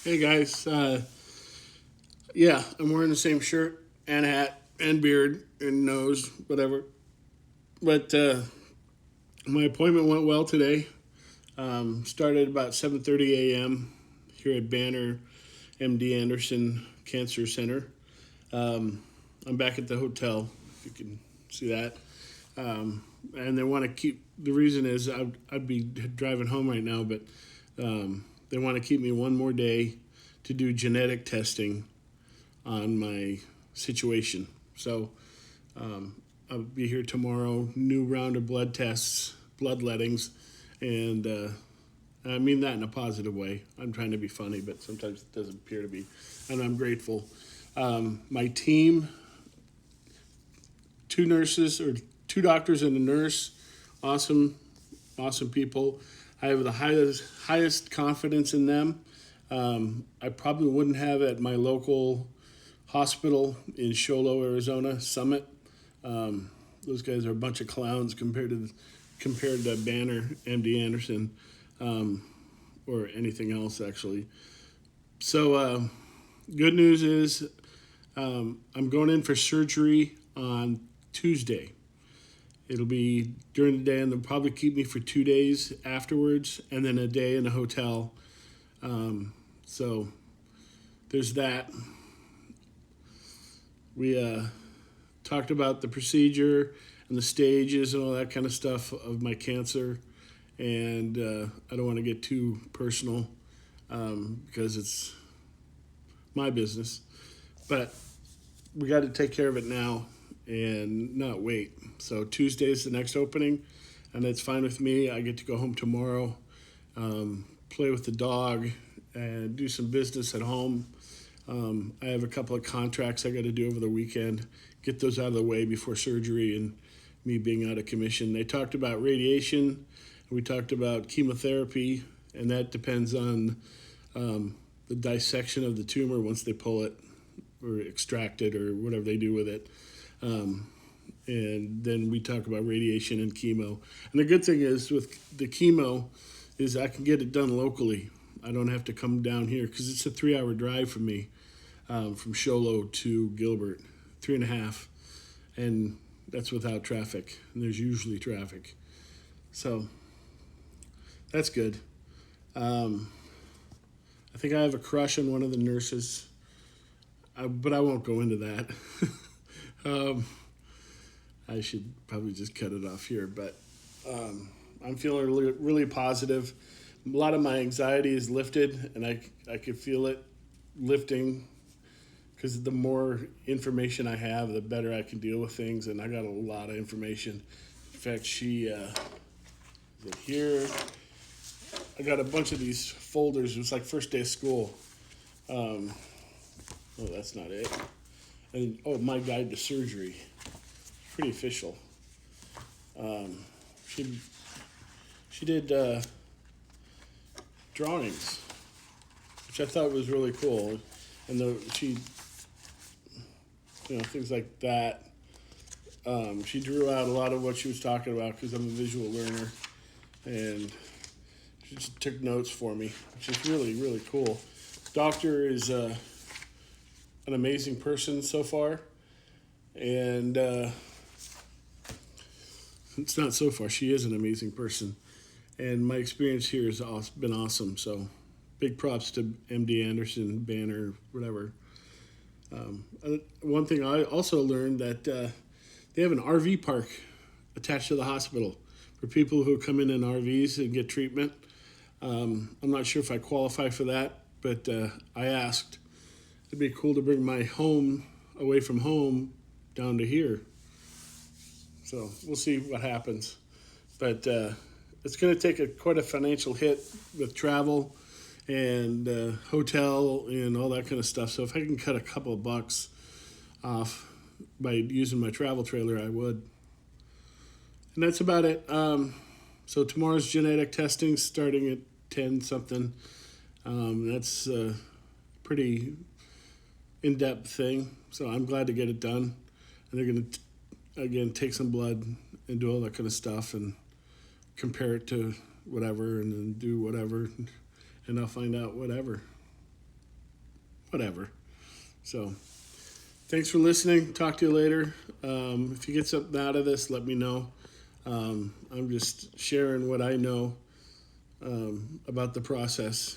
Hey guys, yeah, I'm wearing the same shirt and hat and beard and nose, whatever. But my appointment went well today. Started about 7:30 a.m. here at Banner MD Anderson Cancer Center. Um, I'm back at the hotel, if you can see that. And they want to keep. The reason is I'd be driving home right now, but they want to keep me one more day to do genetic testing on my situation. So I'll be here tomorrow. New round of blood tests, bloodlettings, and I mean that in a positive way. I'm trying to be funny, but sometimes it doesn't appear to be, and I'm grateful. My team, two nurses or two doctors and a nurse, awesome, awesome people. I have the highest confidence in them. I probably wouldn't have at my local hospital in Show Low, Arizona, Summit. Those guys are a bunch of clowns compared to Banner, MD Anderson, or anything else actually. So good news is I'm going in for surgery on Tuesday. It'll be during the day, and they'll probably keep me for 2 days afterwards, and then a day in a hotel. So there's that. We talked about the procedure and the stages and all that kind of stuff of my cancer, and I don't want to get too personal because it's my business. But we got to take care of it now and not wait. So Tuesday is the next opening, and it's fine with me. I get to go home tomorrow, play with the dog, and do some business at home. I have a couple of contracts I got to do over the weekend, get those out of the way before surgery and me being out of commission. They talked about radiation, we talked about chemotherapy, and that depends on the dissection of the tumor once they pull it or extract it or whatever they do with it. And then we talk about radiation and chemo. And the good thing is with the chemo is I can get it done locally. I don't have to come down here because it's a 3-hour drive from me, from Show Low to Gilbert, 3.5, and that's without traffic. And there's usually traffic, so that's good. I think I have a crush on one of the nurses, but I won't go into that. um, I should probably just cut it off here, but I'm feeling really, really positive. A lot of my anxiety is lifted, and I could feel it lifting because the more information I have, the better I can deal with things, and I got a lot of information. In fact, is it here? I got a bunch of these folders. It was like first day of school. Oh, that's not it. And my guide to surgery. Pretty official. She she did drawings, which I thought was really cool, and things like that. She drew out a lot of what she was talking about because I'm a visual learner, and she just took notes for me, which is really, really cool. Doctor is an amazing person so far, and it's not so far. She is an amazing person, and my experience here has been awesome. So, big props to MD Anderson, Banner, whatever. One thing I also learned that they have an RV park attached to the hospital for people who come in RVs and get treatment. I'm not sure if I qualify for that, but I asked. It'd be cool to bring my home away from home down to here. So we'll see what happens. But it's going to take quite a financial hit with travel and hotel and all that kind of stuff. So if I can cut a couple of bucks off by using my travel trailer, I would. And that's about it. So tomorrow's genetic testing starting at 10 something. That's a pretty in-depth thing. So I'm glad to get it done. And they're going to, again, take some blood and do all that kind of stuff and compare it to whatever and then do whatever. And I'll find out whatever. whatever. So thanks for listening. Talk to you later. If you get something out of this, let me know. I'm just sharing what I know about the process.